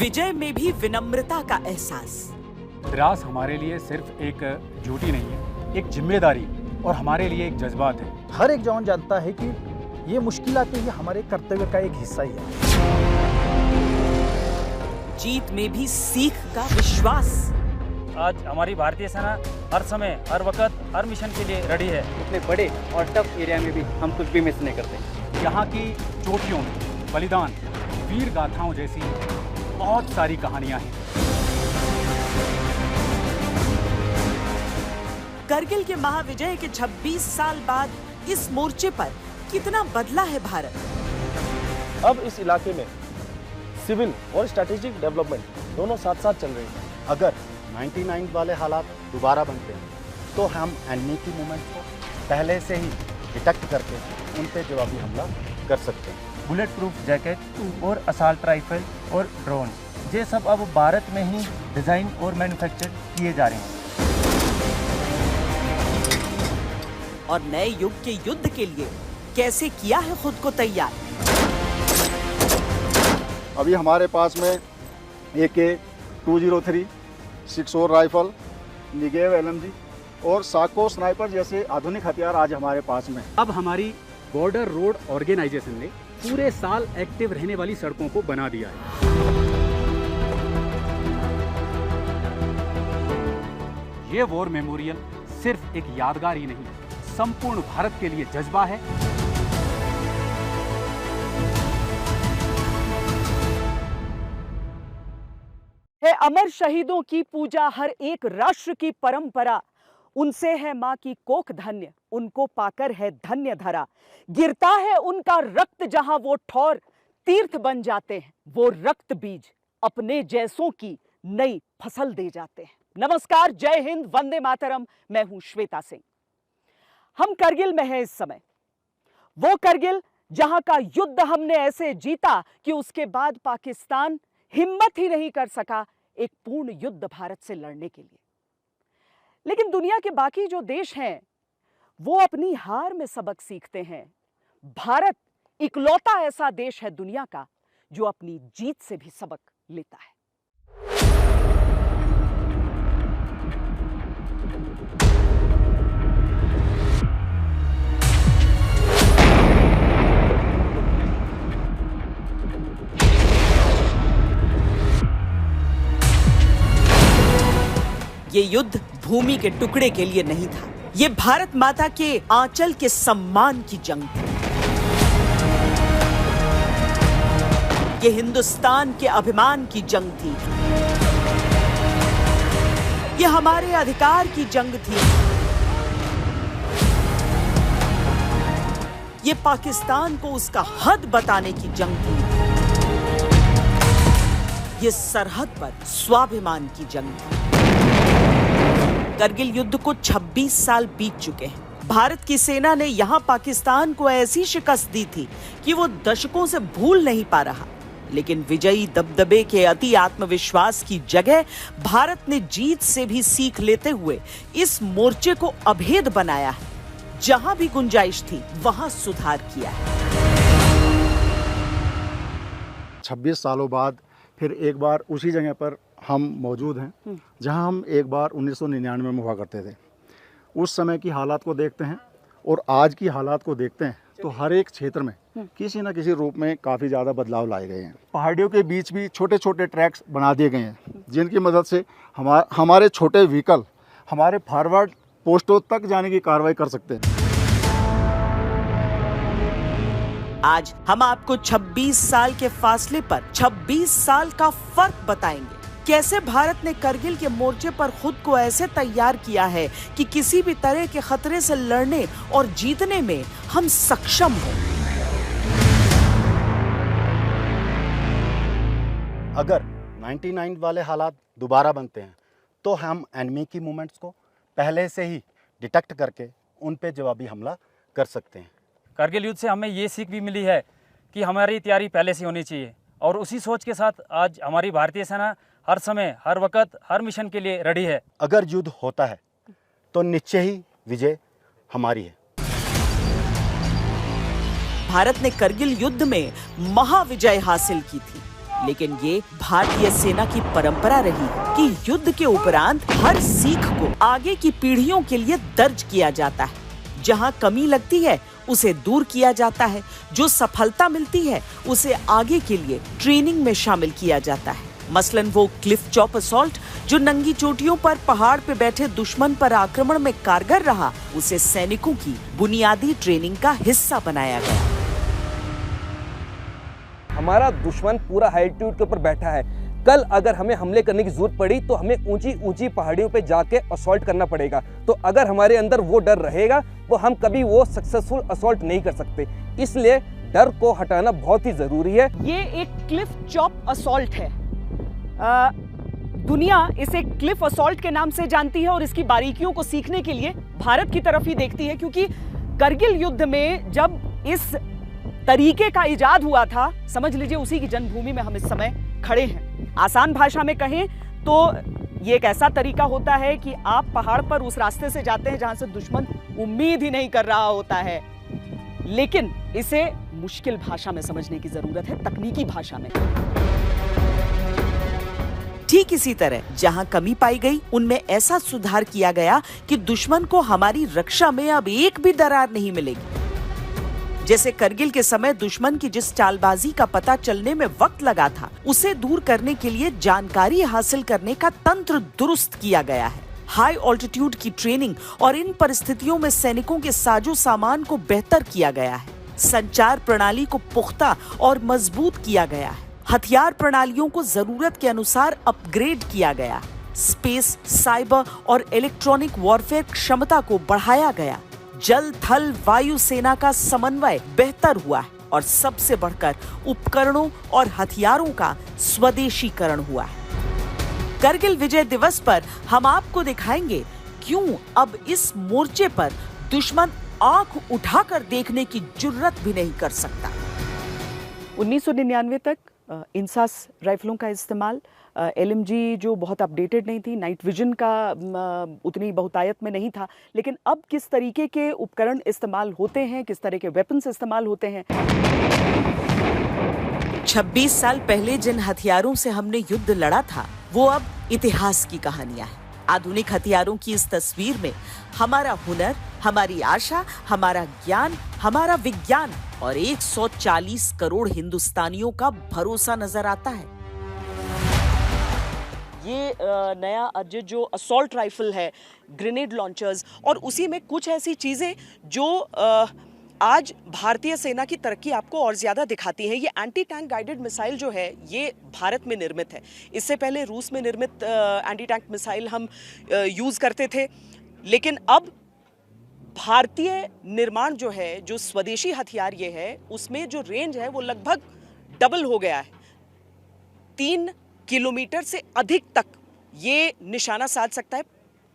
विजय में भी विनम्रता का एहसास। प्रयास हमारे लिए सिर्फ एक ड्यूटी नहीं है, एक जिम्मेदारी और हमारे लिए एक जज्बात है। हर एक जवान जानता है कि ये मुश्किलातें ये हमारे कर्तव्य का एक हिस्सा ही है। जीत में भी सीख का विश्वास। आज हमारी भारतीय सेना हर समय, हर वक्त, हर मिशन के लिए रेडी है। इतने बड़े और टफ एरिया में भी हम कुछ भी मिस नहीं करते। यहाँ की चोटियों में बलिदान, वीर गाथाओं जैसी बहुत सारी कहानियां हैं। करगिल के महाविजय के 26 साल बाद इस मोर्चे पर कितना बदला है भारत। अब इस इलाके में सिविल और स्ट्रेटेजिक डेवलपमेंट दोनों साथ साथ चल रहे हैं। अगर 99 वाले हालात दोबारा बनते हैं तो हम एनिमी की मूवमेंट को पहले से ही डिटेक्ट करके उन पे जवाबी हमला कर सकते हैं। बुलेट प्रूफ जैकेट और असॉल्ट राइफल और ड्रोन, ये सब अब भारत में ही डिजाइन और मैन्युफैक्चर किए जा रहे हैं। और नए युग के युद्ध के लिए कैसे किया है खुद को तैयार। अभी हमारे पास में AK-203, 6 राइफल, निगेव LMG और साको स्नाइपर जैसे आधुनिक हथियार आज हमारे पास में। अब हमारी बॉर्डर रोड ऑर्गेनाइजेशन ने पूरे साल एक्टिव रहने वाली सड़कों को बना दिया है। ये वॉर मेमोरियल सिर्फ एक यादगार ही नहीं, संपूर्ण भारत के लिए जज्बा है। है अमर शहीदों की पूजा हर एक राष्ट्र की परंपरा। उनसे है मां की कोख धन्य, उनको पाकर है धन्य धरा। गिरता है उनका रक्त जहां वो ठौर, तीर्थ बन जाते हैं वो रक्त बीज, अपने जैसों की नई फसल दे जाते हैं। नमस्कार, जय हिंद, वंदे मातरम। मैं हूं श्वेता सिंह। हम करगिल में हैं इस समय, वो करगिल जहां का युद्ध हमने ऐसे जीता कि उसके बाद पाकिस्तान हिम्मत ही नहीं कर सका एक पूर्ण युद्ध भारत से लड़ने के लिए। लेकिन दुनिया के बाकी जो देश हैं वो अपनी हार में सबक सीखते हैं। भारत इकलौता ऐसा देश है दुनिया का जो अपनी जीत से भी सबक लेता है। ये युद्ध भूमि के टुकड़े के लिए नहीं था, ये भारत माता के आंचल के सम्मान की जंग थी। ये हिंदुस्तान के अभिमान की जंग थी। ये हमारे अधिकार की जंग थी। ये पाकिस्तान को उसका हद बताने की जंग थी। ये सरहद पर स्वाभिमान की जंग थी। करगिल युद्ध को 26 साल बीत चुके हैं। भारत की सेना ने यहां पाकिस्तान को ऐसी शिकस्त दी थी कि वो दशकों से भूल नहीं पा रहा। लेकिन विजयी दबदबे के अति आत्मविश्वास की जगह भारत ने जीत से भी सीख लेते हुए इस मोर्चे को अभेद बनाया है। जहां भी गुंजाइश थी वहां सुधार किया है। 26 सालों बाद फिर एक बार उसी जगह पर हम मौजूद हैं जहां हम एक बार 1999 में हुआ करते थे। उस समय की हालात को देखते हैं और आज की हालात को देखते हैं तो हर एक क्षेत्र में किसी न किसी रूप में काफ़ी ज़्यादा बदलाव लाए गए हैं। पहाड़ियों के बीच भी छोटे छोटे ट्रैक्स बना दिए गए हैं जिनकी मदद से हमारे छोटे व्हीकल हमारे फॉरवर्ड पोस्टों तक जाने की कार्रवाई कर सकते हैं। आज हम आपको 26 साल के फासले पर 26 साल का फर्क बताएंगे। कैसे भारत ने करगिल के मोर्चे पर खुद को ऐसे तैयार किया है कि किसी भी तरह के खतरे से लड़ने और जीतने में हम सक्षम हों। अगर 99 वाले हालात दोबारा बनते हैं तो हम एनिमी की मूवमेंट्स को पहले से ही डिटेक्ट करके उन पे जवाबी हमला कर सकते हैं। करगिल युद्ध से हमें ये सीख भी मिली है कि हमारी तैयारी पहले से होनी चाहिए और उसी सोच के साथ आज हमारी भारतीय सेना हर समय, हर वक्त, हर मिशन के लिए रेडी है। अगर युद्ध होता है तो निश्चय ही विजय हमारी है। भारत ने करगिल युद्ध में महाविजय हासिल की थी, लेकिन ये भारतीय सेना की परंपरा रही कि युद्ध के उपरांत हर सीख को आगे की पीढ़ियों के लिए दर्ज किया जाता है। जहां कमी लगती है उसे दूर किया जाता है, जो सफलता मिलती है उसे आगे के लिए ट्रेनिंग में शामिल किया जाता है। मसलन वो क्लिफ चॉप असॉल्ट जो नंगी चोटियों पर पहाड़ पे बैठे दुश्मन पर आक्रमण में कारगर रहा, उसे सैनिकों की बुनियादी ट्रेनिंग का हिस्सा बनाया गया। हमारा दुश्मन पूरा एल्टीट्यूड के ऊपर बैठा है। कल अगर हमें हमले करने की जरूरत पड़ी तो हमें ऊंची ऊंची पहाड़ियों पे जाके असॉल्ट करना पड़ेगा। तो अगर हमारे अंदर वो डर रहेगा तो हम कभी वो सक्सेसफुल असॉल्ट नहीं कर सकते। इसलिए डर को हटाना बहुत ही जरूरी है। ये एक क्लिफ चॉप असॉल्ट है। दुनिया इसे क्लिफ असॉल्ट के नाम से जानती है और इसकी बारीकियों को सीखने के लिए भारत की तरफ ही देखती है, क्योंकि करगिल युद्ध में जब इस तरीके का इजाद हुआ था, समझ लीजिए उसी की जन्मभूमि में हम इस समय खड़े हैं। आसान भाषा में कहें तो ये एक ऐसा तरीका होता है कि आप पहाड़ पर उस रास्ते से जाते हैं जहां से दुश्मन उम्मीद ही नहीं कर रहा होता है, लेकिन इसे मुश्किल भाषा में समझने की जरूरत है, तकनीकी भाषा में। ठीक इसी तरह जहां कमी पाई गई उनमें ऐसा सुधार किया गया कि दुश्मन को हमारी रक्षा में अब एक भी दरार नहीं मिलेगी। जैसे करगिल के समय दुश्मन की जिस चालबाजी का पता चलने में वक्त लगा था, उसे दूर करने के लिए जानकारी हासिल करने का तंत्र दुरुस्त किया गया है। हाई ऑल्टीट्यूड की ट्रेनिंग और इन परिस्थितियों में सैनिकों के साजो सामान को बेहतर किया गया है। संचार प्रणाली को पुख्ता और मजबूत किया गया है। हथियार प्रणालियों को जरूरत के अनुसार अपग्रेड किया गया। स्पेस, साइबर और इलेक्ट्रॉनिक वॉरफेयर क्षमता को बढ़ाया गया। जल, थल, वायु सेना का समन्वय बेहतर हुआ है और सबसे बढ़कर उपकरणों और हथियारों का स्वदेशीकरण हुआ है। करगिल विजय दिवस पर हम आपको दिखाएंगे क्यों अब इस मोर्चे पर दुश्मन आंख उठाकर देखने की जुर्रत भी नहीं कर सकता। 1999 तक इंसास राइफलों का इस्तेमाल, LMG जो बहुत अपडेटेड नहीं थी, नाइट विजन का उतनी बहुतायत में नहीं था, लेकिन अब किस तरीके के उपकरण इस्तेमाल होते हैं, किस तरह के वेपन्स इस्तेमाल होते हैं। 26 साल पहले जिन हथियारों से हमने युद्ध लड़ा था वो अब इतिहास की कहानियां हैं। आधुनिक हथियारों की इस तस्वीर में हमारा हुनर, हमारी आशा, हमारा ज्ञान, हमारा विज्ञान और 140 करोड़ हिंदुस्तानियों का भरोसा नजर आता है। ये नया अजय जो असॉल्ट राइफल है, ग्रेनेड लॉन्चर्स और उसी में कुछ ऐसी चीजें जो आज भारतीय सेना की तरक्की आपको और ज्यादा दिखाती है। ये एंटी टैंक गाइडेड मिसाइल जो है ये भारत में निर्मित है। इससे पहले रूस में निर्मित एंटी टैंक मिसाइल हम यूज करते थे, लेकिन अब भारतीय निर्माण जो है, जो स्वदेशी हथियार ये है, उसमें जो रेंज है वो लगभग डबल हो गया है। 3 किलोमीटर से अधिक तक ये निशाना साध सकता है।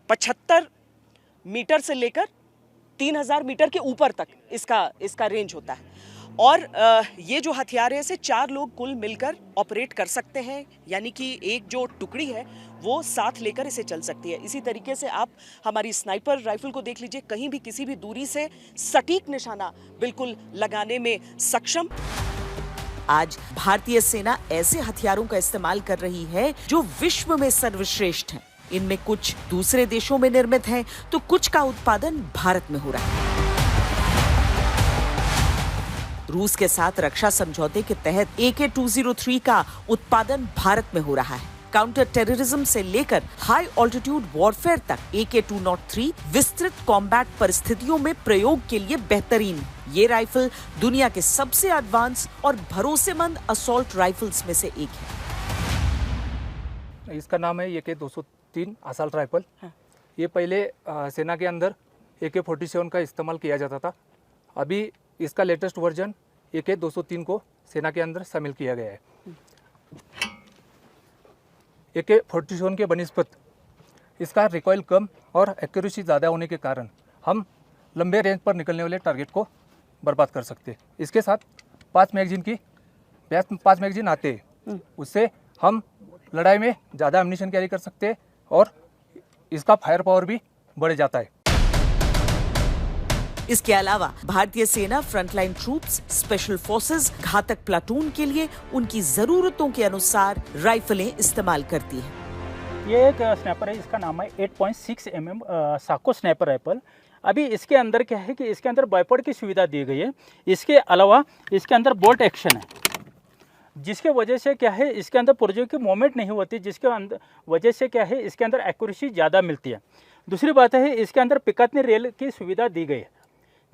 75 मीटर से लेकर 3000 मीटर के ऊपर तक इसका रेंज होता है। और ये जो हथियार है इसे 4 लोग कुल मिलकर ऑपरेट कर सकते हैं, यानी कि एक जो टुकड़ी है वो साथ लेकर इसे चल सकती है। इसी तरीके से आप हमारी स्नाइपर राइफल को देख लीजिए, कहीं भी किसी भी दूरी से सटीक निशाना बिल्कुल लगाने में सक्षम। आज भारतीय सेना ऐसे हथियारों का इस्तेमाल कर रही है जो विश्व में सर्वश्रेष्ठ हैं। इनमें कुछ दूसरे देशों में निर्मित हैं, तो कुछ का उत्पादन भारत में हो रहा है। रूस के साथ रक्षा समझौते के तहत AK-203 का उत्पादन भारत में हो रहा है। काउंटर टेररिज्म से लेकर हाई ऑल्टीट्यूड वॉरफेयर तक AK-203 विस्तृत कॉम्बैट परिस्थितियों में प्रयोग के लिए बेहतरीन। ये राइफल दुनिया के सबसे एडवांस और भरोसेमंद असॉल्ट राइफल्स में से एक है। इसका नाम है AK-203 असॉल्ट राइफल। ये पहले सेना के अंदर AK-47 का इस्तेमाल किया जाता था। अभी इसका लेटेस्ट वर्जन AK-203 को सेना के अंदर शामिल किया गया है। AK-47 के बनिस्पत इसका रिकॉइल कम और एक्यूरेसी ज़्यादा होने के कारण हम लंबे रेंज पर निकलने वाले टारगेट को बर्बाद कर सकते हैं। इसके साथ 5 मैगजीन आते हैं, उससे हम लड़ाई में ज़्यादा एम्यूनिशन कैरी कर सकते हैं और इसका फायर पावर भी बढ़ जाता है। इसके अलावा भारतीय सेना फ्रंटलाइन ट्रूप्स, स्पेशल फोर्सेस, घातक प्लाटून के लिए उनकी जरूरतों के अनुसार राइफलें इस्तेमाल करती है। ये एक स्नैपर है, इसका नाम है 8.6 mm साको स्नैपर राइफल। अभी इसके अंदर क्या है कि इसके अंदर बाइपोड की सुविधा दी गई है। इसके अलावा इसके अंदर बोल्ट एक्शन है, जिसके वजह से क्या है इसके अंदर पुर्जों की मूवमेंट नहीं होती, जिसके अंदर वजह से क्या है इसके अंदर एक्यूरेसी ज़्यादा मिलती है। दूसरी बात है इसके अंदर पिकातनी रेल की सुविधा दी गई है,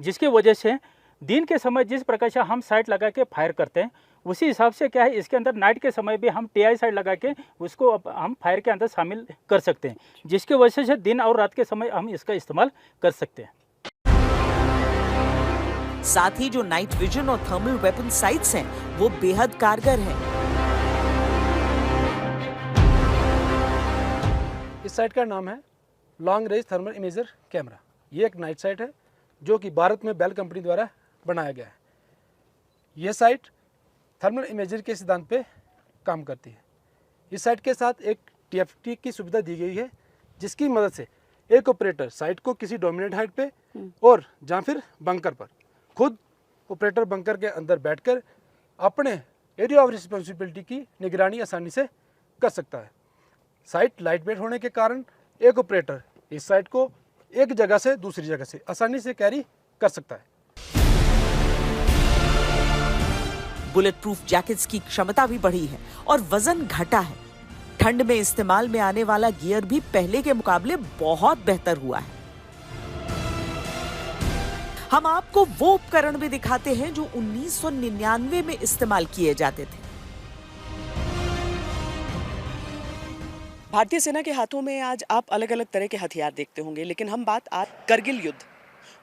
जिसकी वजह से दिन के समय जिस प्रकार से हम साइट लगा के फायर करते हैं उसी हिसाब से क्या है इसके अंदर नाइट के समय भी हम TI साइड लगा के उसको हम फायर के अंदर शामिल कर सकते हैं, जिसकी वजह से दिन और रात के समय हम इसका इस्तेमाल कर सकते हैं। साथ ही जो नाइट विजन और थर्मल वेपन साइट्स हैं वो बेहद कारगर हैं। इस साइट का नाम है long range thermal imager camera. ये एक नाइट साइट है जो कि भारत में बेल कंपनी द्वारा बनाया गया है। यह साइट थर्मल इमेजरी के सिद्धांत पे काम करती है। इस साइट के साथ एक TFT की सुविधा दी गई है, जिसकी मदद से एक ऑपरेटर साइट को किसी डोमिनेट हाइट पे और या फिर बंकर पर खुद ऑपरेटर बंकर के अंदर बैठकर अपने एरिया ऑफ रिस्पॉन्सिबिलिटी की निगरानी आसानी से कर सकता है। साइट लाइट वेट होने के कारण एक ऑपरेटर इस साइट को एक जगह से दूसरी जगह से आसानी से कैरी कर सकता है। बुलेट प्रूफ जैकेट्स की क्षमता भी बढ़ी है और वजन घटा है। ठंड में इस्तेमाल में आने वाला गियर भी पहले के मुकाबले बहुत बेहतर हुआ है। हम आपको वो उपकरण भी दिखाते हैं जो 1999 में इस्तेमाल किए जाते थे। भारतीय सेना के हाथों में आज आप अलग अलग तरह के हथियार देखते होंगे, लेकिन हम बात आज करगिल युद्ध,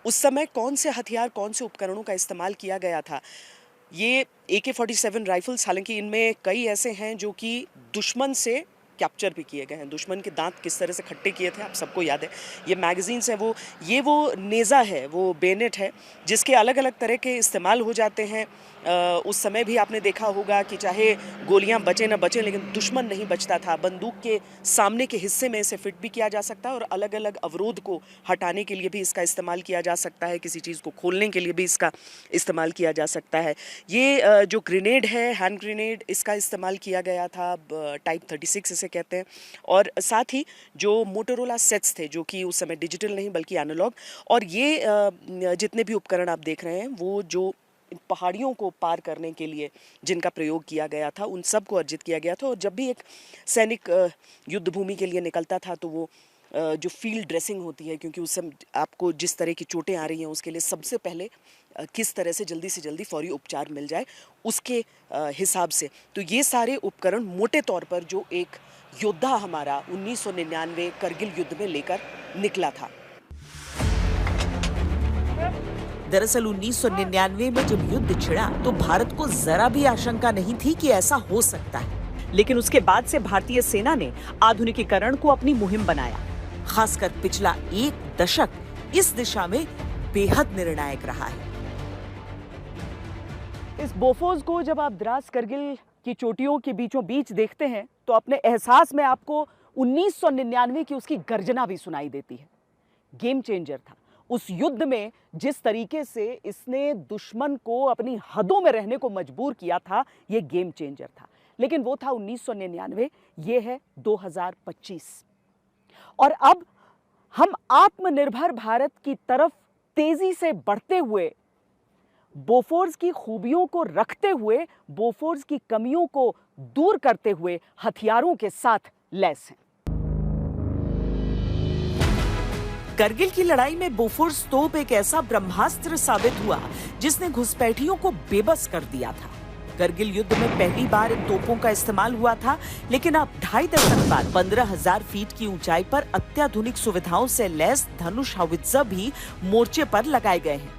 उस समय कौन से हथियार, कौन से उपकरणों का इस्तेमाल किया गया था। ये AK-47 राइफल्स, हालांकि इनमें कई ऐसे हैं जो कि दुश्मन से कैप्चर भी किए गए हैं। दुश्मन के दांत किस तरह से खट्टे किए थे आप सबको याद है। ये मैगजीन्स हैं, वो नेज़ा है, वो बेनेट है, जिसके अलग अलग तरह के इस्तेमाल हो जाते हैं। उस समय भी आपने देखा होगा कि चाहे गोलियां बचे न बचे, लेकिन दुश्मन नहीं बचता था। बंदूक के सामने के हिस्से में इसे फिट भी किया जा सकता है और अलग अलग अवरोध को हटाने के लिए भी इसका इस्तेमाल किया जा सकता है। किसी चीज़ को खोलने के लिए भी इसका इस्तेमाल किया जा सकता है। ये जो ग्रेनेड है, हैंड ग्रेनेड, इसका इस्तेमाल किया गया था, टाइप 36 इसे कहते हैं। और साथ ही जो मोटोरोला सेट्स थे, जो कि उस समय डिजिटल नहीं बल्कि एनालॉग, और ये जितने भी उपकरण आप देख रहे हैं वो जो पहाड़ियों को पार करने के लिए जिनका प्रयोग किया गया था, उन सब को अर्जित किया गया था। और जब भी एक सैनिक युद्ध भूमि के लिए निकलता था तो वो जो फील्ड ड्रेसिंग होती है, क्योंकि उस समय आपको जिस तरह की चोटें आ रही हैं उसके लिए सबसे पहले किस तरह से जल्दी फौरी उपचार मिल जाए, उसके हिसाब से तो ये सारे उपकरण मोटे तौर पर जो एक योद्धा हमारा 1999 करगिल युद्ध में लेकर निकला था। दरअसल 1999 में जब युद्ध छिड़ा तो भारत को जरा भी आशंका नहीं थी कि ऐसा हो सकता है, लेकिन उसके बाद से भारतीय सेना ने आधुनिकीकरण को अपनी मुहिम बनाया। खासकर पिछला एक दशक इस दिशा में बेहद निर्णायक रहा है। इस बोफोर्स को जब आप द्रास करगिल की चोटियों के बीचों बीच देखते हैं तो अपने एहसास में आपको 1999 की उसकी गर्जना भी सुनाई देती है। गेम चेंजर था। उस युद्ध में जिस तरीके से इसने दुश्मन को अपनी हदों में रहने को मजबूर किया था, ये गेम चेंजर था। लेकिन वो था 1999, ये है 2025। और अब हम आत्मनिर्भर भारत की तरफ तेजी से बढ़ते हुए, बोफोर्स की खूबियों को रखते हुए, बोफोर्स की कमियों को दूर करते हुए हथियारों के साथ लैस हैं। करगिल की लड़ाई में बोफोर्स तोप एक ऐसा ब्रह्मास्त्र साबित हुआ जिसने घुसपैठियों को बेबस कर दिया था। करगिल युद्ध में पहली बार इन तोपों का इस्तेमाल हुआ था, लेकिन अब 2.5 दशक बाद 15,000 फीट की ऊंचाई पर अत्याधुनिक सुविधाओं से लैस धनुष हावित्ज़र भी मोर्चे पर लगाए गए हैं।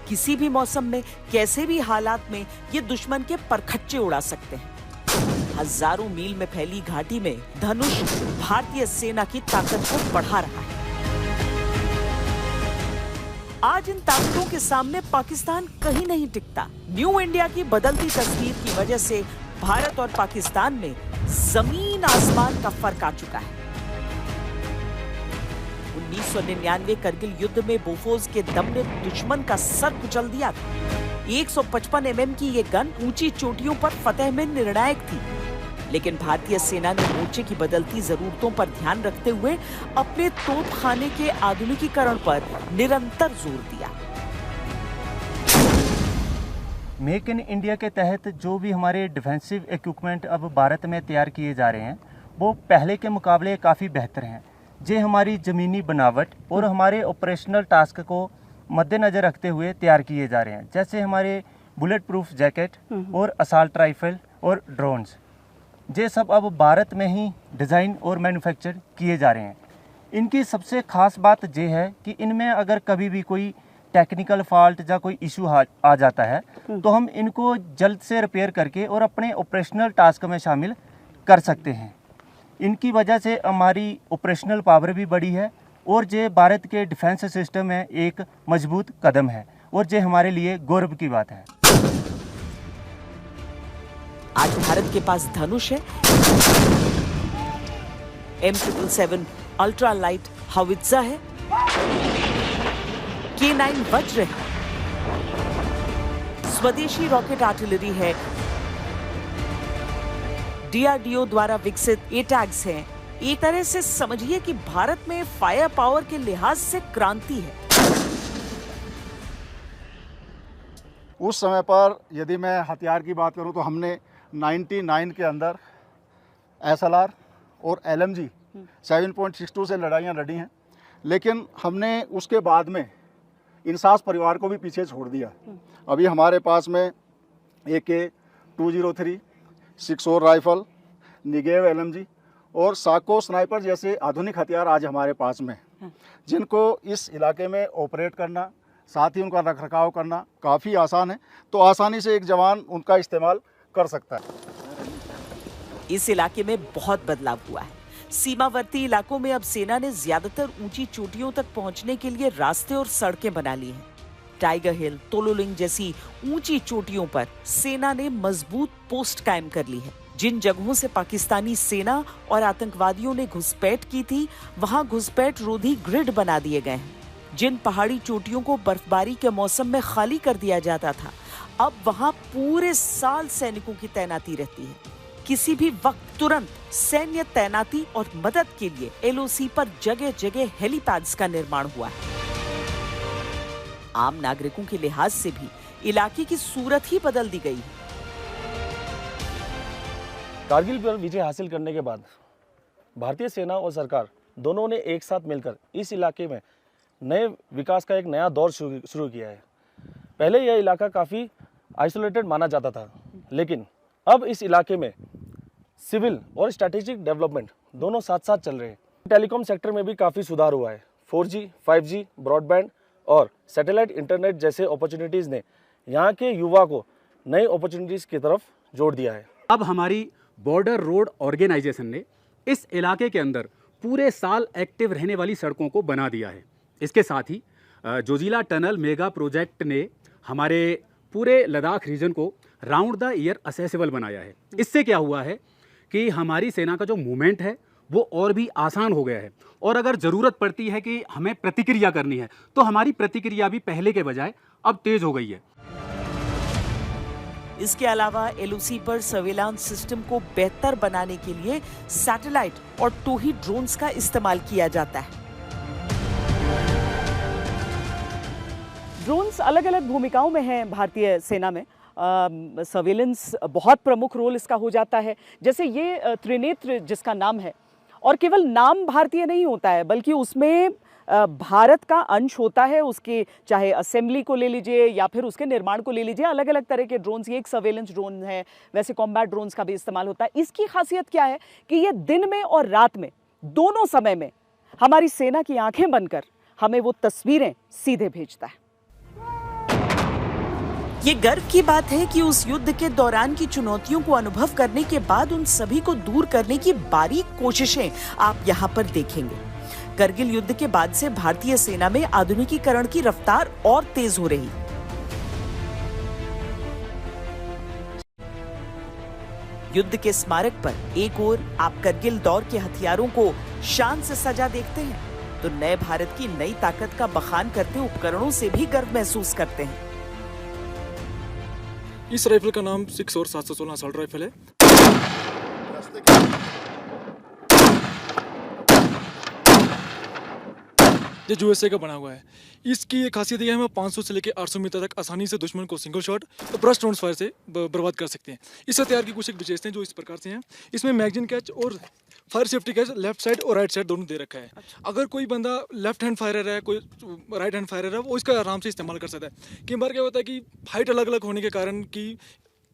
किसी भी मौसम में, कैसे भी हालात में ये दुश्मन के परखच्चे उड़ा सकते हैं। हजारों मील में फैली घाटी में धनुष भारतीय सेना की ताकत को बढ़ा रहा है। आज इन ताकतों के सामने पाकिस्तान कहीं नहीं टिकता। न्यू इंडिया की बदलती तस्वीर की वजह से भारत और पाकिस्तान में जमीन आसमान का फर्क आ चुका है। 1999 करगिल युद्ध में बोफोर्स के दम ने दुश्मन का सर कुचल दिया था। 155 mm की ये गन ऊंची चोटियों पर फतेह में निर्णायक थी, लेकिन भारतीय सेना ने मोर्चे की बदलती जरूरतों पर ध्यान रखते हुए अपने तोपखाने के आधुनिकीकरण पर निरंतर जोर दिया। मेक इन इंडिया के तहत जो भी हमारे डिफेंसिव इक्विपमेंट अब भारत में तैयार किए जा रहे हैं वो पहले के मुकाबले काफ़ी बेहतर हैं। ये हमारी ज़मीनी बनावट और हमारे ऑपरेशनल टास्क को मद्देनज़र रखते हुए तैयार किए जा रहे हैं, जैसे हमारे बुलेट प्रूफ जैकेट और असाल्ट राइफल और ड्रोन्स। ये सब अब भारत में ही डिज़ाइन और मैन्युफैक्चर किए जा रहे हैं। इनकी सबसे ख़ास बात ये है कि इनमें अगर कभी भी कोई टेक्निकल फॉल्ट या कोई इशू आ जाता है तो हम इनको जल्द से रिपेयर करके और अपने ऑपरेशनल टास्क में शामिल कर सकते हैं। इनकी वजह से हमारी ऑपरेशनल पावर भी बढ़ी है और ये भारत के डिफेंस सिस्टम में एक मजबूत कदम है और ये हमारे लिए गौरव की बात है। आज भारत के पास धनुष है, M777 अल्ट्रा लाइट हावित्जा है, K9 वज्र है, स्वदेशी रॉकेट आर्टिलरी है, DRDO द्वारा विकसित एटैग्स हैं। एक तरह से समझिए कि भारत में फायर पावर के लिहाज से क्रांति है। उस समय पर यदि मैं हथियार की बात करूं तो हमने 99 के अंदर SLR और LMG 7.62 से लड़ाइयाँ लड़ी हैं, लेकिन हमने उसके बाद में इंसास परिवार को भी पीछे छोड़ दिया। अभी हमारे पास में AK-203, 6 राइफल, निगेव LMG और साको स्नाइपर जैसे आधुनिक हथियार आज हमारे पास में, जिनको इस इलाके में ऑपरेट करना, साथ ही उनका रखरखाव करना काफ़ी आसान है। तो आसानी से एक जवान उनका इस्तेमाल कर सकता है। इस इलाके में बहुत बदलाव हुआ है। सीमावर्ती इलाकों में अब सेना ने ज्यादातर ऊंची चोटियों तक पहुंचने के लिए रास्ते और सड़कें बना ली हैं। टाइगर हिल, तोलोलिंग जैसी ऊंची चोटियों पर सेना ने मजबूत पोस्ट कायम कर ली है। जिन जगहों से पाकिस्तानी सेना और आतंकवादियों ने घुसपैठ की थी, वहां घुसपैठ रोधी ग्रिड बना दिए गए हैं। जिन पहाड़ी चोटियों को बर्फबारी के मौसम में खाली कर दिया जाता था, अब वहां पूरे साल सैनिकों की तैनाती रहती है। किसी भी वक्त तुरंत सैन्य तैनाती और मदद के लिए LOC पर जगह जगह हेलीपैड्स का निर्माण हुआ है। आम नागरिकों के लिहाज से भी इलाके की सूरत ही बदल दी गई है। कारगिल पर विजय हासिल करने के बाद भारतीय सेना और सरकार दोनों ने एक साथ मिलकर इस इलाके में नए विकास का एक नया दौर शुरू किया है। पहले यह इलाका काफ़ी आइसोलेटेड माना जाता था, लेकिन अब इस इलाके में सिविल और स्ट्रैटेजिक डेवलपमेंट दोनों साथ साथ चल रहे हैं। टेलीकॉम सेक्टर में भी काफ़ी सुधार हुआ है। 4G, 5G, ब्रॉडबैंड और सैटेलाइट इंटरनेट जैसे अपॉर्चुनिटीज़ ने यहाँ के युवा को नई अपॉर्चुनिटीज़ की तरफ जोड़ दिया है। अब हमारी बॉर्डर रोड ऑर्गेनाइजेशन ने इस इलाके के अंदर पूरे साल एक्टिव रहने वाली सड़कों को बना दिया है। इसके साथ ही जोजिला टनल मेगा प्रोजेक्ट ने हमारे पूरे लद्दाख रीजन को राउंड द ईयर असेसेबल बनाया है। इससे क्या हुआ है कि हमारी सेना का जो मूवमेंट है वो और भी आसान हो गया है, और अगर ज़रूरत पड़ती है कि हमें प्रतिक्रिया करनी है तो हमारी प्रतिक्रिया भी पहले के बजाय अब तेज हो गई है। इसके अलावा LOC पर सर्वेलांस सिस्टम को बेहतर बनाने के लिए सैटेलाइट और टोही ड्रोन्स का इस्तेमाल किया जाता है। ड्रोन्स अलग अलग भूमिकाओं में हैं भारतीय सेना में। सर्वेलेंस बहुत प्रमुख रोल इसका हो जाता है। जैसे ये त्रिनेत्र जिसका नाम है, और केवल नाम भारतीय नहीं होता है बल्कि उसमें भारत का अंश होता है। उसके चाहे असेंबली को ले लीजिए या फिर उसके निर्माण को ले लीजिए, अलग अलग तरह के ड्रोन्स। ये एक सर्वेलेंस ड्रोन है, वैसे कॉम्बैट ड्रोन्स का भी इस्तेमाल होता है। इसकी खासियत क्या है कि ये दिन में और रात में दोनों समय में हमारी सेना की आंखें बनकर हमें वो तस्वीरें सीधे भेजता है। ये गर्व की बात है कि उस युद्ध के दौरान की चुनौतियों को अनुभव करने के बाद उन सभी को दूर करने की बारीक कोशिशें आप यहाँ पर देखेंगे। करगिल युद्ध के बाद से भारतीय सेना में आधुनिकीकरण की रफ्तार और तेज हो रही। युद्ध के स्मारक पर एक ओर आप करगिल दौर के हथियारों को शान से सजा देखते हैं, तो नए भारत की नई ताकत का बखान करते उपकरणों से भी गर्व महसूस करते हैं। इस राइफल का नाम 6 और 716 असॉल्ट राइफल है। ये यूएसए का बना हुआ है। इसकी एक खासियत यह है, हम 500 से लेकर 800 मीटर तक आसानी से दुश्मन को सिंगल शॉट और ब्रस्ट राउंड फायर से बर्बाद कर सकते हैं। इस हथियार की कुछ एक विशेषताएं जो इस प्रकार से हैं। इसमें मैगजीन कैच और fire safety catch left side और राइट साइड दोनों दे रखा है। अगर कोई बंदा लेफ्ट हैंड फायरर है, कोई राइट हैंड फायरर है, वो इसका आराम से इस्तेमाल कर सकता है। कई बार क्या होता है कि हाइट अलग अलग होने के कारण कि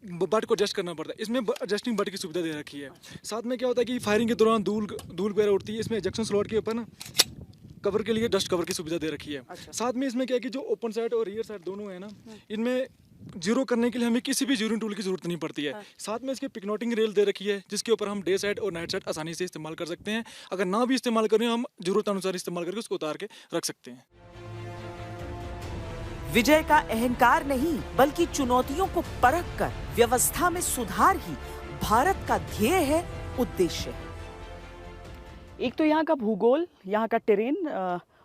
बट को एडजस्ट करना पड़ता है। इसमें एडजस्टिंग बट की सुविधा दे रखी है। साथ में क्या होता है कि फायरिंग के दौरान धूल वगैरह उड़ती है। इसमें एजेक्शन स्लॉट के ऊपर ना कवर के लिए डस्ट कवर की सुविधा दे रखी है। साथ में इसमें क्या है कि जो ओपन साइड और रियर साइड दोनों है ना, इनमें जीरो करने के लिए हमें किसी भी जीरो टूल की जरूरत नहीं पड़ती है। साथ में इसके पिकनोटिंग रेल दे रखी है, जिसके ऊपर हम डे साइड और नाइट साइड आसानी से इस्तेमाल कर सकते हैं। अगर ना भी इस्तेमाल करें, हम जरूरत अनुसार इस्तेमाल करके उसको उतार के रख सकते हैं। विजय का अहंकार नहीं, बल्कि चुनौतियों को परख कर व्यवस्था में सुधार ही भारत का ध्येय है, उद्देश्य है। एक तो यहाँ का भूगोल, यहाँ का टेरेन,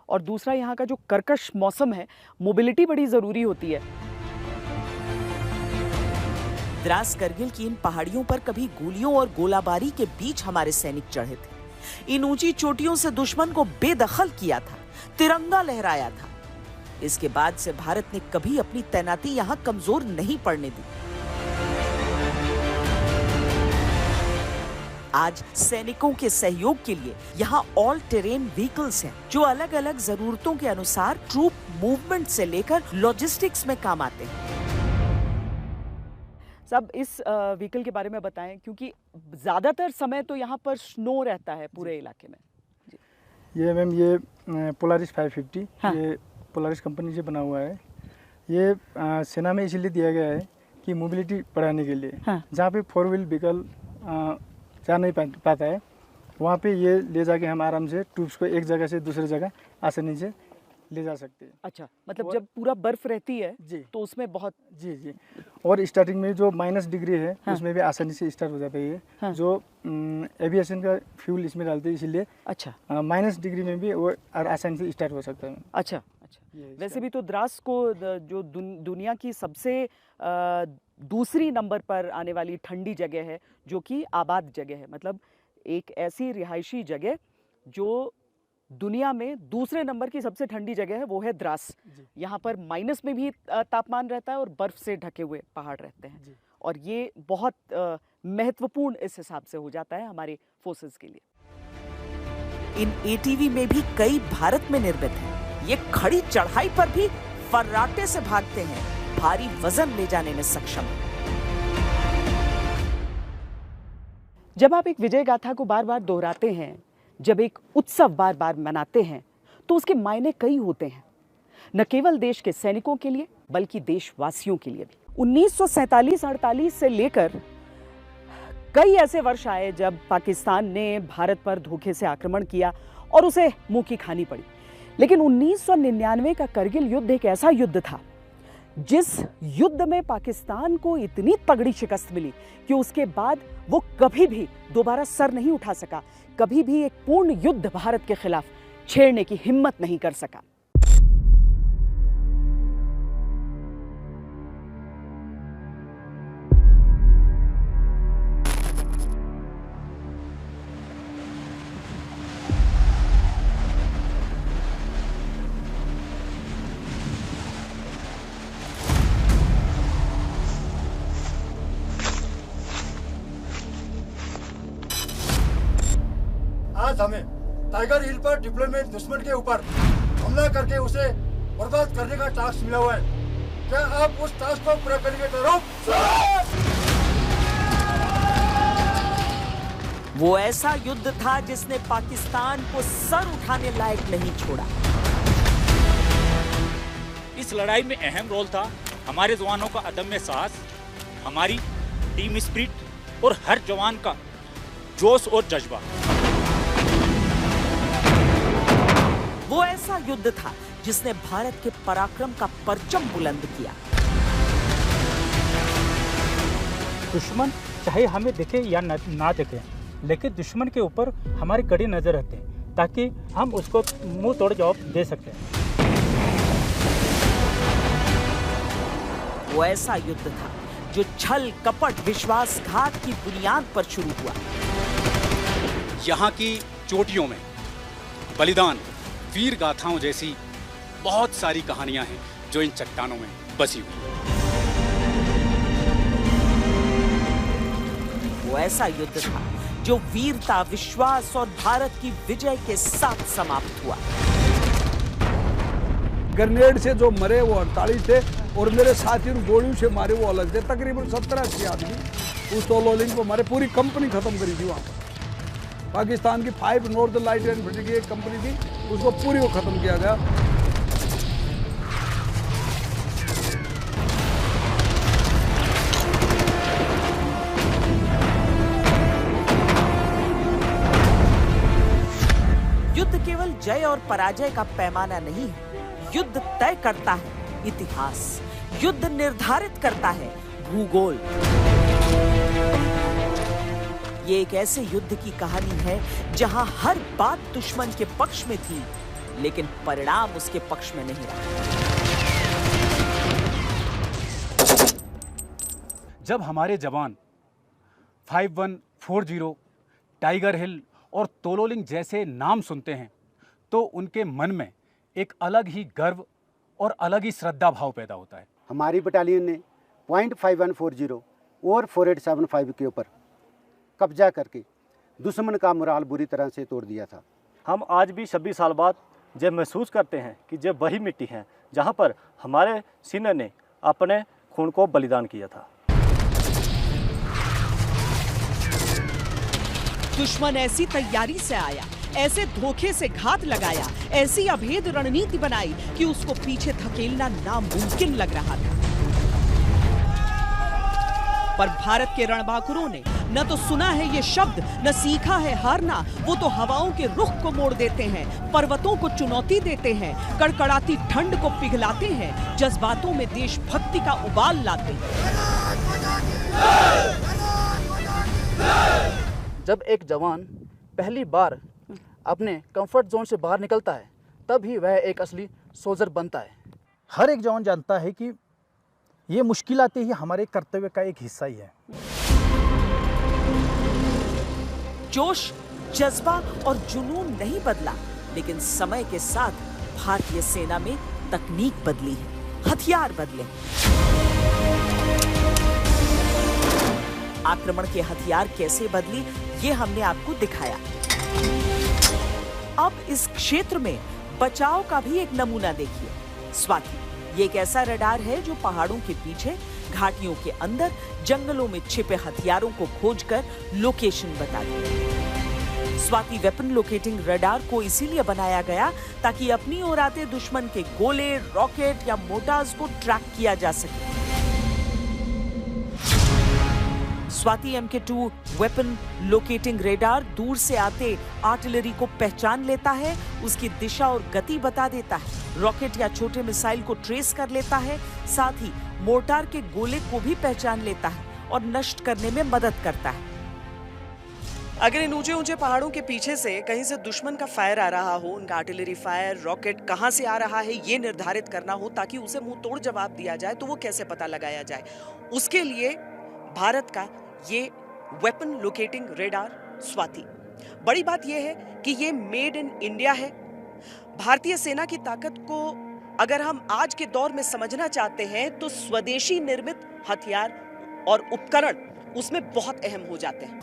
और दूसरा यहाँ का जो कर्कश मौसम है, मोबिलिटी बड़ी जरूरी होती है। द्रास करगिल की इन पहाड़ियों पर कभी गोलियों और गोलाबारी के बीच हमारे सैनिक चढ़े थे। इन ऊंची चोटियों से दुश्मन को बेदखल किया था, तिरंगा लहराया था। इसके बाद से भारत ने कभी अपनी तैनाती यहाँ कमजोर नहीं पड़ने दी। आज सैनिकों के सहयोग के लिए यहाँ ऑल टेरेन व्हीकल्स हैं, जो अलग अलग जरूरतों के अनुसार ट्रूप मूवमेंट से लेकर लॉजिस्टिक्स में काम आते हैं। सब इस व्हीकल के बारे में बताएं, क्योंकि ज्यादातर समय तो यहाँ पर स्नो रहता है पूरे इलाके में। ये मैम, ये पोलारिस 550, हाँ। ये पोलारिस कंपनी से बना हुआ है। ये सेना में इसीलिए दिया गया है कि मोबिलिटी बढ़ाने के लिए, हाँ। जहाँ पे 4 व्हील व्हीकल जा नहीं पाता है, वहाँ पे ये ले जाके हम आराम से ट्रूप्स को एक जगह से दूसरी जगह आसानी से ले जा सकते हैं। अच्छा, मतलब जब पूरा बर्फ रहती है जी, तो उसमें बहुत जी और स्टार्टिंग में जो -डिग्री है, हाँ। उसमें भी आसानी से स्टार्ट हो जाता है ये, हाँ। जो एविएशन का फ्यूल इसमें डालते हैं, इसीलिए अच्छा -डिग्री में भी वो आसानी से स्टार्ट हो सकता है। अच्छा, वैसे भी तो द्रास को जो दुनिया की सबसे दूसरी नंबर पर आने वाली ठंडी जगह है, जो कि आबाद जगह है, मतलब एक ऐसी रिहायशी जगह जो दुनिया में दूसरे नंबर की सबसे ठंडी जगह है, वो है द्रास। यहाँ पर माइनस में भी तापमान रहता है और बर्फ से ढके हुए पहाड़ रहते हैं, और ये बहुत महत्वपूर्ण इस हिसाब से हो जाता है हमारे फोर्सेस के लिए। इन एटीवी में भी कई भारत में निर्मित हैं। ये खड़ी चढ़ाई पर भी फर्राटे से भागते हैं, भारी वजन ले जाने में सक्षम है। जब आप एक विजय गाथा को बार बार दोहराते हैं, जब एक उत्सव बार बार मनाते हैं, तो उसके मायने कई होते हैं, न केवल देश के सैनिकों के लिए बल्कि देशवासियों के लिए भी। 1947-48 से लेकर कई ऐसे वर्ष आए जब पाकिस्तान ने भारत पर धोखे से आक्रमण किया और उसे मुंह की खानी पड़ी। लेकिन 1999 का करगिल युद्ध एक ऐसा युद्ध था जिस युद्ध में पाकिस्तान को इतनी तगड़ी शिकस्त मिली कि उसके बाद वो कभी भी दोबारा सर नहीं उठा सका, कभी भी एक पूर्ण युद्ध भारत के खिलाफ छेड़ने की हिम्मत नहीं कर सका। आज हमें टाइगर हिल पर डिप्लोमेट दुश्मन के ऊपर हमला करके उसे बर्बाद करने का टास्क मिला हुआ है। क्या आप उस टास्क को पूरा करने के तैयार हो? वो ऐसा युद्ध था जिसने पाकिस्तान को सर उठाने लायक नहीं छोड़ा। इस लड़ाई में अहम रोल था हमारे जवानों का अदम्य साहस, हमारी टीम स्पिरिट और हर जवान का जोश और जज्बा। वो ऐसा युद्ध था जिसने भारत के पराक्रम का परचम बुलंद किया। दुश्मन चाहे हमें देखे या ना देखे, लेकिन दुश्मन के ऊपर हमारी कड़ी नजर रहती है। ताकि हम उसको मुंह तोड़ जवाब दे सकें। वो ऐसा युद्ध था जो छल कपट विश्वासघात की बुनियाद पर शुरू हुआ। यहाँ की चोटियों में बलिदान, वीर गाथाओं जैसी बहुत सारी कहानियां हैं जो इन चट्टानों में बसी हुई हैं। वो ऐसा युद्ध था जो वीरता, विश्वास और भारत की विजय के साथ समाप्त हुआ। ग्रेनेड से जो मरे वो 48 थे और मेरे साथी गोलियों से मारे वो अलग थे। तकरीबन 70-80 आदमी उस तोलोलिंग को मारे। पूरी कंपनी खत्म करी थी वहाँ पर। पाकिस्तान की 5 नॉर्दर्न लाइट इन्फेंट्री की एक कंपनी थी, उसको पूरी को खत्म किया गया। युद्ध केवल जय और पराजय का पैमाना नहीं है, युद्ध तय करता है इतिहास, युद्ध निर्धारित करता है भूगोल। ये एक ऐसे युद्ध की कहानी है जहां हर बात दुश्मन के पक्ष में थी, लेकिन परिणाम उसके पक्ष में नहीं रहा। जब हमारे जवान 5140, टाइगर हिल और तोलोलिंग जैसे नाम सुनते हैं तो उनके मन में एक अलग ही गर्व और अलग ही श्रद्धा भाव पैदा होता है। हमारी बटालियन ने पॉइंट 5140 और 4875 के ऊपर कब्जा करके दुश्मन का मोराल बुरी तरह से तोड़ दिया था। हम आज भी 26 साल बाद जब महसूस करते हैं कि जब वही मिट्टी है जहां पर हमारे सीनियर ने अपने खून को बलिदान किया था। दुश्मन ऐसी तैयारी से आया, ऐसे धोखे से घात लगाया, ऐसी अभेद रणनीति बनाई कि उसको पीछे धकेलना नामुमकिन लग रहा था। पर भारत के रणबांकुरों ने न तो सुना है ये शब्द, न सीखा है हारना। वो तो हवाओं के रुख को मोड़ देते हैं, पर्वतों को चुनौती देते हैं, कड़कड़ाती ठंड को पिघलाते हैं, जज्बातों में देशभक्ति का उबाल लाते हैं। जब एक जवान पहली बार अपने कंफर्ट जोन से बाहर निकलता है, तब ही वह एक असली सोल्जर बनता है। हर एक जवान जानता है कि ये मुश्किलातें ही हमारे कर्तव्य का एक हिस्सा ही है। जोश, जज्बा और जुनून नहीं बदला, लेकिन समय के साथ भारतीय सेना में तकनीक बदली है, हथियार बदले। आक्रमण के हथियार कैसे बदली, ये हमने आपको दिखाया। अब इस क्षेत्र में बचाव का भी एक नमूना देखिए। स्वाति, ये एक ऐसा रडार है जो पहाड़ों के पीछे, घाटियों के अंदर, जंगलों में छिपे हथियारों को खोजकर लोकेशन बताती है। स्वाति वेपन लोकेटिंग रडार को इसीलिए बनाया गया ताकि अपनी ओर आते दुश्मन के गोले, रॉकेट या मोर्टार्स को ट्रैक किया जा सके। Swati MK2 weapon locating radar दूर से आते आर्टिलरी को पहचान लेता है, उसकी दिशा और गति बता देता है, रॉकेट या छोटे मिसाइल को ट्रेस कर लेता है, साथ ही मोर्टार के गोले को भी पहचान लेता है और नष्ट करने में मदद करता है। अगर इन ऊंचे ऊंचे पहाड़ों के पीछे से कहीं से दुश्मन का फायर आ रहा हो, उनका आर्टिलरी फायर, रॉकेट कहां से आ रहा है ये निर्धारित करना हो ताकि उसे मुंह तोड़ जवाब दिया जाए, तो वो कैसे पता लगाया जाए? उसके लिए भारत का ये वेपन लोकेटिंग रेडार स्वाति। बड़ी बात यह है कि ये मेड इन इंडिया है। भारतीय सेना की ताकत को अगर हम आज के दौर में समझना चाहते हैं तो स्वदेशी निर्मित हथियार और उपकरण उसमें बहुत अहम हो जाते हैं।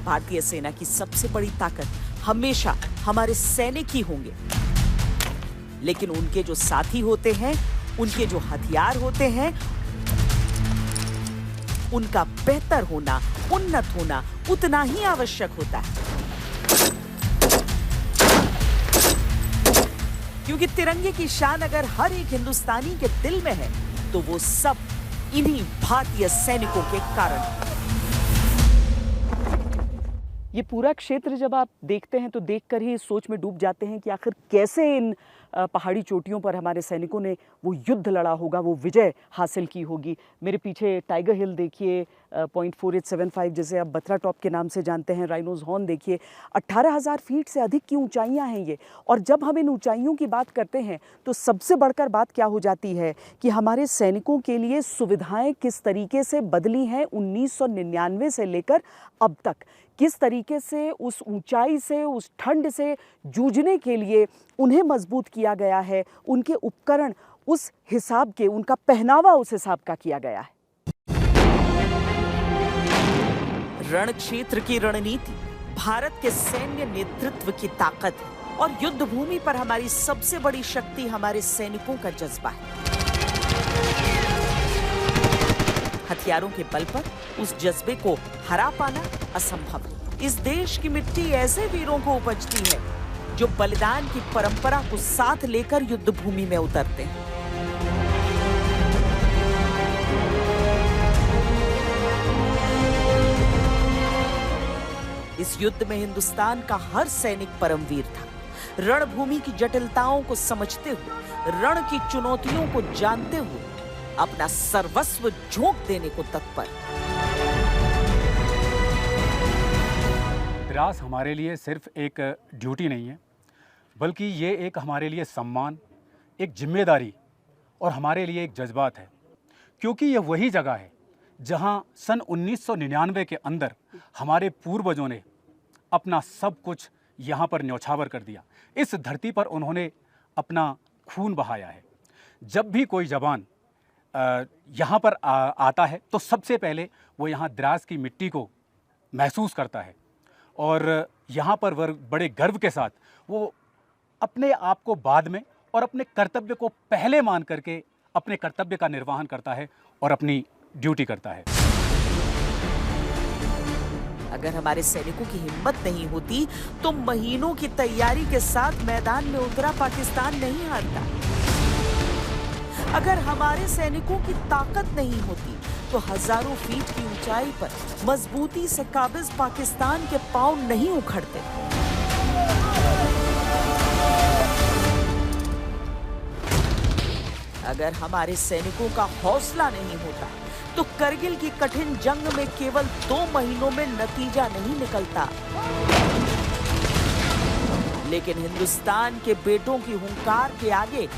भारतीय सेना की सबसे बड़ी ताकत हमेशा हमारे सैनिक ही होंगे, लेकिन उनके जो साथी होते हैं, उनके जो हथियार होते हैं, उनका बेहतर होना, उन्नत होना उतना ही आवश्यक होता है। क्योंकि तिरंगे की शान अगर हर एक हिंदुस्तानी के दिल में है तो वो सब इन्हीं भारतीय सैनिकों के कारण। ये पूरा क्षेत्र जब आप देखते हैं तो देखकर ही इस सोच में डूब जाते हैं कि आखिर कैसे इन पहाड़ी चोटियों पर हमारे सैनिकों ने वो युद्ध लड़ा होगा, वो विजय हासिल की होगी। मेरे पीछे टाइगर हिल देखिए, 0.4875 जिसे आप बत्रा टॉप के नाम से जानते हैं, राइनोज हॉर्न देखिए, 18,000 फीट से अधिक की ऊंचाइयां हैं ये। और जब हम इन ऊंचाइयों की बात करते हैं तो सबसे बढ़कर बात क्या हो जाती है कि हमारे सैनिकों के लिए सुविधाएं किस तरीके से बदली हैं 1999 से लेकर अब तक, किस तरीके से उस ऊंचाई से, उस ठंड से जूझने के लिए उन्हें मजबूत किया गया है, उनके उपकरण उस हिसाब के, उनका पहनावा उस हिसाब का किया गया है। रण क्षेत्र की रणनीति भारत के सैन्य नेतृत्व की ताकत है और युद्ध भूमि पर हमारी सबसे बड़ी शक्ति हमारे सैनिकों का जज्बा है। हथियारों के बल पर उस जज्बे को हरा पाना असंभव है। इस देश की मिट्टी ऐसे वीरों को उपजती है जो बलिदान की परंपरा को साथ लेकर युद्ध भूमि में उतरते हैं। इस युद्ध में हिंदुस्तान का हर सैनिक परमवीर था, रणभूमि की जटिलताओं को समझते हुए, रण की चुनौतियों को जानते हुए अपना सर्वस्व झोंक देने को तत्पर। द्रास हमारे लिए सिर्फ एक ड्यूटी नहीं है, बल्कि ये एक हमारे लिए सम्मान, एक जिम्मेदारी और हमारे लिए एक जज्बात है, क्योंकि ये वही जगह है जहां सन 1999 के अंदर हमारे पूर्वजों ने अपना सब कुछ यहाँ पर न्यौछावर कर दिया। इस धरती पर उन्होंने अपना खून बहाया है। जब भी कोई जवान यहाँ पर आता है तो सबसे पहले वो यहाँ द्रास की मिट्टी को महसूस करता है और यहाँ पर वह बड़े गर्व के साथ वो अपने आप को बाद में और अपने कर्तव्य को पहले मान करके अपने कर्तव्य का निर्वहन करता है और अपनी ड्यूटी करता है। अगर हमारे सैनिकों की हिम्मत नहीं होती तो महीनों की तैयारी के साथ मैदान में उतरा पाकिस्तान नहीं हारता। अगर हमारे सैनिकों की ताकत नहीं होती तो हजारों फीट की ऊंचाई पर मजबूती से काबिज पाकिस्तान के पांव नहीं उखड़ते। अगर हमारे सैनिकों का हौसला नहीं होता तो करगिल की कठिन जंग में केवल 2 महीनों में नतीजा नहीं निकलता। लेकिन हिंदुस्तान के बेटों की हुंकार के आगे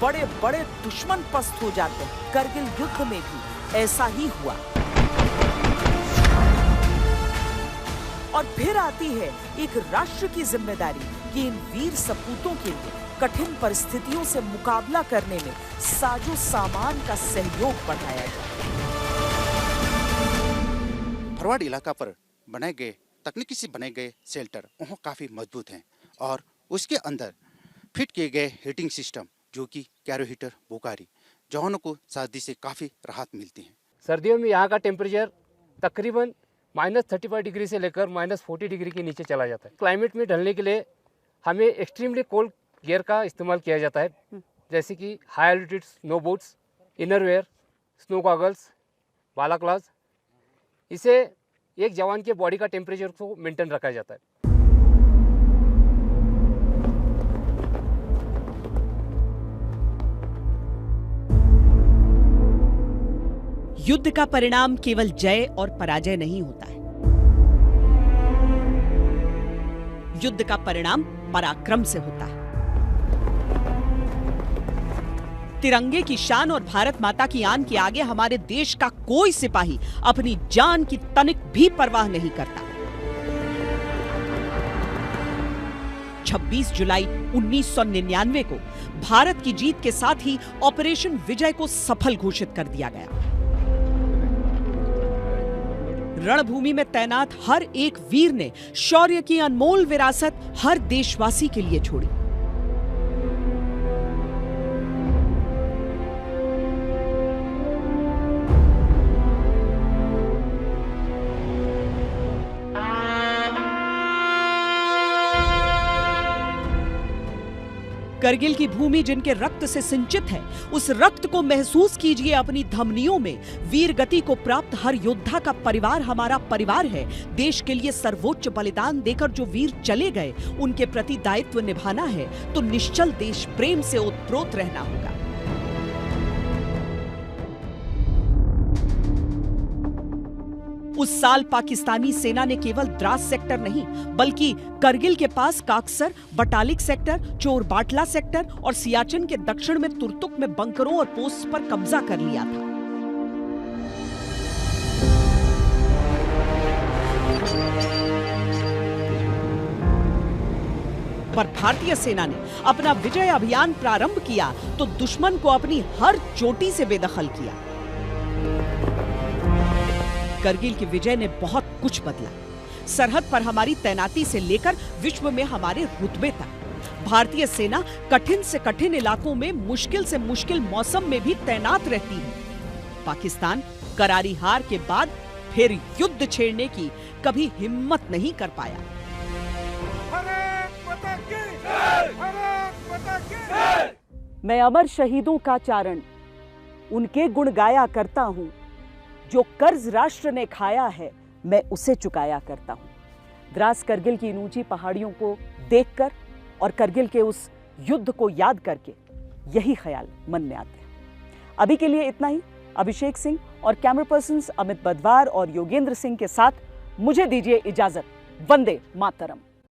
बड़े बड़े दुश्मन पस्त हो जाते हैं। करगिल युद्ध में भी ऐसा ही हुआ। और फिर आती है एक राष्ट्र की जिम्मेदारी कि इन वीर सपूतों के लिए कठिन परिस्थितियों से मुकाबला करने में साजो सामान का सहयोग बढ़ाया जाए। फरवार्ड इलाका पर बनाए गए तकनीकी से बनाए गए शेल्टर वहाँ काफ़ी मजबूत हैं और उसके अंदर फिट किए गए हीटिंग सिस्टम जो कि कैरो हीटर बोकारी जवानों को सर्दी से काफ़ी राहत मिलती है। सर्दियों में यहाँ का टेम्परेचर तकरीबन -35 डिग्री से लेकर -40 डिग्री के नीचे चला जाता है। क्लाइमेट में ढलने के लिए हमें एक्सट्रीमली कोल्ड गियर का इस्तेमाल किया जाता है, जैसे कि high altitude snow boots, innerwear, snow goggles, balaclavas. इसे एक जवान के बॉडी का टेम्परेचर को मेंटेन रखा जाता है। युद्ध का परिणाम केवल जय और पराजय नहीं होता है। युद्ध का परिणाम पराक्रम से होता है। तिरंगे की शान और भारत माता की आन के आगे हमारे देश का कोई सिपाही अपनी जान की तनिक भी परवाह नहीं करता। 26 जुलाई 1999 को भारत की जीत के साथ ही ऑपरेशन विजय को सफल घोषित कर दिया गया। रणभूमि में तैनात हर एक वीर ने शौर्य की अनमोल विरासत हर देशवासी के लिए छोड़ी। करगिल की भूमि जिनके रक्त से सिंचित है, उस रक्त को महसूस कीजिए अपनी धमनियों में। वीर गति को प्राप्त हर योद्धा का परिवार हमारा परिवार है। देश के लिए सर्वोच्च बलिदान देकर जो वीर चले गए, उनके प्रति दायित्व निभाना है तो निश्चल देश प्रेम से ओतप्रोत रहना होगा। उस साल पाकिस्तानी सेना ने केवल द्रास सेक्टर नहीं, बल्कि करगिल के पास काकसर, बटालिक सेक्टर, चोर बाटला सेक्टर और सियाचिन के दक्षिण में तुर्तुक में बंकरों और पोस्ट पर कब्जा कर लिया था। पर भारतीय सेना ने अपना विजय अभियान प्रारंभ किया तो दुश्मन को अपनी हर चोटी से बेदखल किया। करगिल की विजय ने बहुत कुछ बदला। सरहद पर हमारी तैनाती से लेकर विश्व में हमारे रुतबे तक। भारतीय सेना कठिन से कठिन इलाकों में मुश्किल से मुश्किल मौसम में भी तैनात रहती है। पाकिस्तान करारी हार के बाद फिर युद्ध छेड़ने की कभी हिम्मत नहीं कर पाया। मैं अमर शहीदों का चारण उनके गुण गाया करता हूं। जो कर्ज राष्ट्र ने खाया है, मैं उसे चुकाया करता हूं। द्रास करगिल की इन ऊंची पहाड़ियों को देखकर और करगिल के उस युद्ध को याद करके यही ख्याल मन में आते हैं। अभी के लिए इतना ही। अभिषेक सिंह और कैमरा पर्सन्स अमित बदवार और योगेंद्र सिंह के साथ मुझे दीजिए इजाजत। वंदे मातरम।